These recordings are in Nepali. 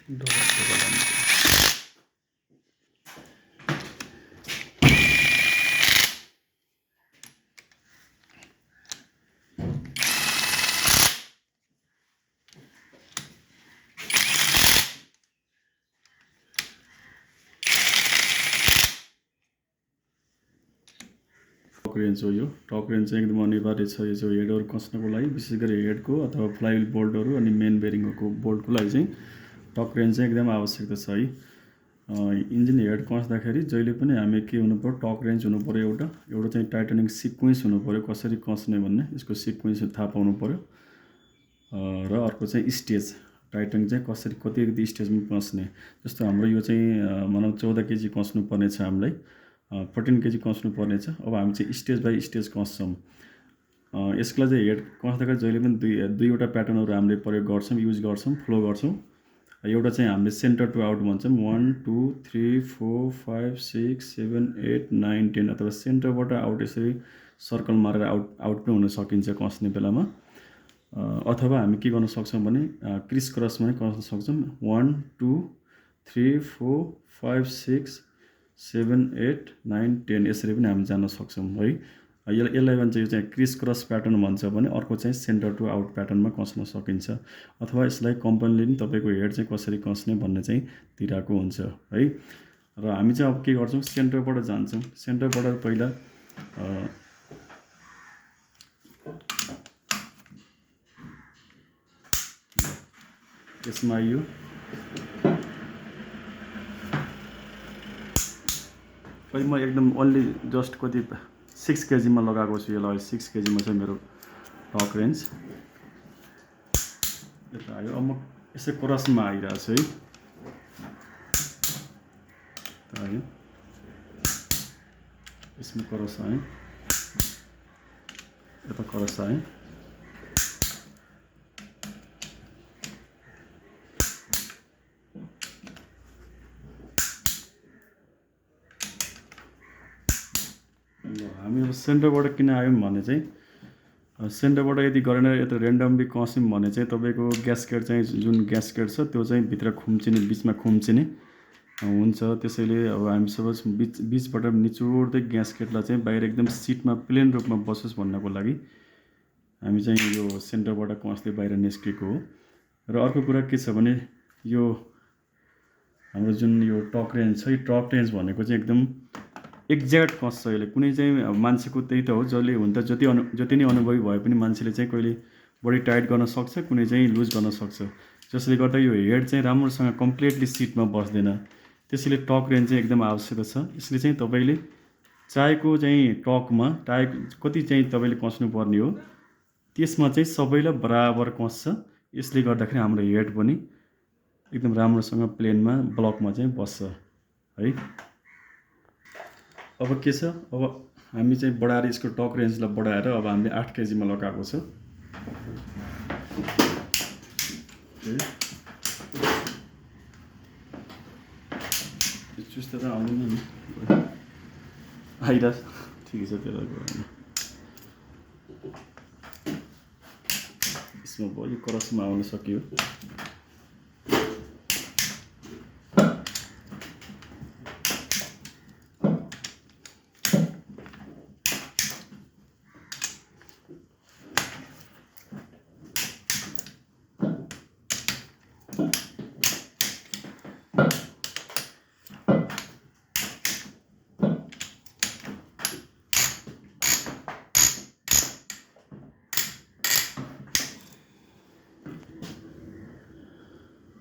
टक रेन्च हो यो टक रेन्च चाहिँ एकदम अनिवार्य छ यो चाहिँ हेडहरू कस्नको लागि विशेष गरी हेडको अथवा फ्लाइव्हिल बोल्टहरू अनि मेन बेरिङको बोल्टको लागि चाहिँ टक रेन्च चाहिँ एकदम आवश्यकता छ है इन्जिन हेड कस्दाखेरि जहिले पनि हामी के हुनु पर्यो टक रेन्च हुनु पर्यो एउटा चाहिँ टाइटनिङ सिक्वेन्स हुनु पर्यो कसरी कस्ने भन्ने यसको सिक्वेन्स थाहा पाउनु पर्यो र अर्को चाहिँ स्टेज टाइटनिङ चाहिँ कसरी कति स्टेजमा कस्ने जस्तो हाम्रो यो चाहिँ भनौँ 14 केजी कस्नु पर्ने छ हामीलाई 14 केजी कस्नु पर्ने छ अब हामी चाहिँ स्टेज बाई स्टेज कस्छौँ यसको चाहिँ हेड कस्दाखेरि जहिले पनि दुईवटा प्याटर्नहरू हामीले प्रयोग गर्छौँ युज गर्छौँ फ्लो गर्छौँ एउटा चाहिँ हामीले सेन्टर टु आउट भन्छौँ 1 2 3 4 5 6 7 8 9 10 अथवा सेन्टरबाट आउट यसरी सर्कल मारेर आउट पनि हुन सकिन्छ कस्ने बेलामा अथवा हामी के गर्न सक्छौँ भने क्रिस क्रसमा पनि कस्न सक्छौँ 1 2 3 4 5 6 7 8 9 10 यसरी पनि हामी जान सक्छौँ है यसलाई भन्छ यो चाहिँ क्रिस क्रस प्याटर्न भन्छ भने अर्को चाहिँ सेन्टर टु आउट प्याटर्नमा कस्न सकिन्छ अथवा यसलाई कम्पनीले पनि तपाईँको हेड चाहिँ कसरी कस्ने भन्ने चाहिँ दिइरहेको हुन्छ है र हामी चाहिँ अब के गर्छौँ सेन्टरबाट जान्छौँ सेन्टरबाट पहिला यसमा आइयो पहिले म एकदम ओन्ली जस्ट कति 6 केजीमा लगाएको छु यसलाई 6 केजीमा चाहिँ मेरो टक रेन्ज यता आयो अब म यसै क्रसमा आइरहेको छु है आयो यसमा क्रस आएँ यता क्रस आएँ हामी अब सेन्टरबाट किन आयौँ भने चाहिँ सेन्टरबाट यदि गरेन यता ऱ्यान्डमली कस्यौँ भने चाहिँ तपाईँको ग्यास्केट चाहिँ जुन ग्यास्केट छ त्यो चाहिँ भित्र खुम्चिने बिचमा खुम्चिने हुन्छ त्यसैले अब हामी सपोज बिचबाट निचोड्दै ग्यास्केटलाई चाहिँ बाहिर एकदम सिटमा प्लेन रूपमा बसोस् भन्नको लागि हामी चाहिँ यो सेन्टरबाट कस्दै बाहिर निस्केको हो र अर्को कुरा के छ भने यो हाम्रो जुन यो टक रेन्ज छ यो टक रेन्ज भनेको चाहिँ एकदम एक्ज्याक्ट कस्छ यसले कुनै चाहिँ मान्छेको त्यही त हो जसले हुन त जति नै अनुभवी भए पनि मान्छेले चाहिँ कहिले बडी टाइट गर्न सक्छ कुनै चाहिँ लुज गर्न सक्छ जसले गर्दा यो हेड चाहिँ राम्रोसँग कम्प्लिटली सिटमा बस्दैन त्यसैले टक रेन्ज चाहिँ एकदम आवश्यक छ यसले चाहिँ तपाईँले चाहेको चाहिँ टकमा कति चाहिँ तपाईँले कस्नु पर्ने हो त्यसमा चाहिँ सबैलाई बराबर कस्छ यसले गर्दाखेरि हाम्रो हेड पनि एकदम राम्रोसँग प्लेनमा ब्लकमा चाहिँ बस्छ है अब के छ अब हामी चाहिँ बढाएर यसको टक रेन्जलाई बढाएर अब हामीले 8 केजीमा लगाएको छ चुस्त त आउँदैन नि आइरहेछ ठिकै छ त्यसलाई यसमा भयो यो क्रसमा आउन सक्यो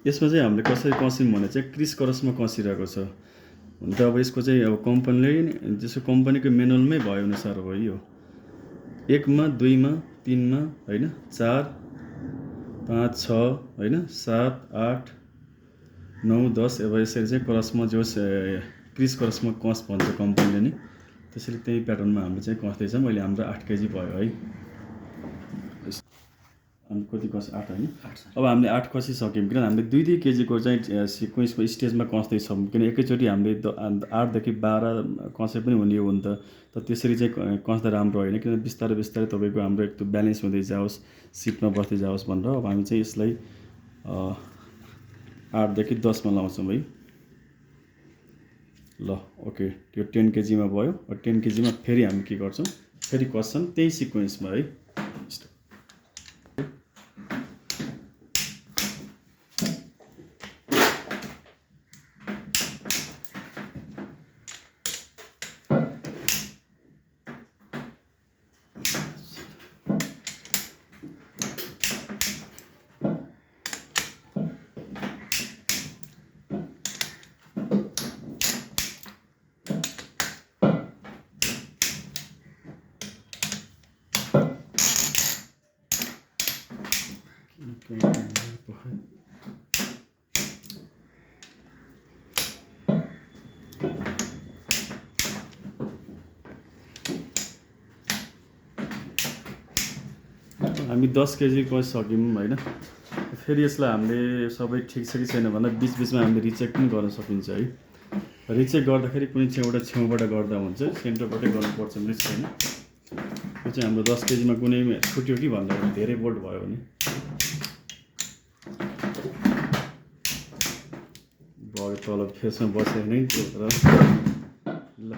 यसमा चाहिँ हामीले कसरी कस्यौँ भने चाहिँ क्रिस क्रसमा कसिरहेको छ हुन त अब यसको चाहिँ अब कम्पनीले जसो कम्पनीको मेनुअलमै भयो अनुसार हो यो 1 मा 2 मा 3 मा हैन 4 5 6 हैन 7 8 9 10 अब यसरी चाहिँ क्रसमा जो क्रिस क्रसमा कस भन्छ कम्पनीले नि त्यसैले त्यही प्याटर्नमा हामीले चाहिँ कस्दैछौँ अहिले हाम्रो 8 केजी भयो है हामी कति कस 8 हैन अब हामीले 8 कसिसक्यौँ किन हामीले 2-2 केजीको चाहिँ सिक्वेन्समा स्टेजमा कस्दैछौँ किन एकैचोटि हामीले 8 देखि 12 कसे पनि हुने हो नि त त्यसरी चाहिँ कस्दा राम्रो होइन किन बिस्तारै बिस्तारै तपाईँको हाम्रो एक ब्यालेन्स हुँदै जाओस् सिटमा बस्दै जाओस् भनेर अब हामी चाहिँ यसलाई 8 देखि 10 मा लाउँछौँ है। ल ओके, त्यो 10 केजीमा भयो। 10 केजीमा फेरि हामी के गर्छौँ, फेरि क्वेसन त्यही सिक्वेन्समा है। हामी 10 केजीको सक्यौँ होइन। फेरि यसलाई हामीले सबै ठिक छ कि छैन भनेर बिचबिचमा हामीले रिचेक पनि गर्न सकिन्छ है। रिचेक गर्दाखेरि कुनै छेउबाट गर्दा हुन्छ, सेन्टरबाटै गर्नुपर्छ भने छैन। यो चाहिँ हाम्रो 10 केजीमा कुनै छुट्यो कि भन्दा धेरै बोल्ट भयो भने भयो, तल फेसमा बसेर नै ल।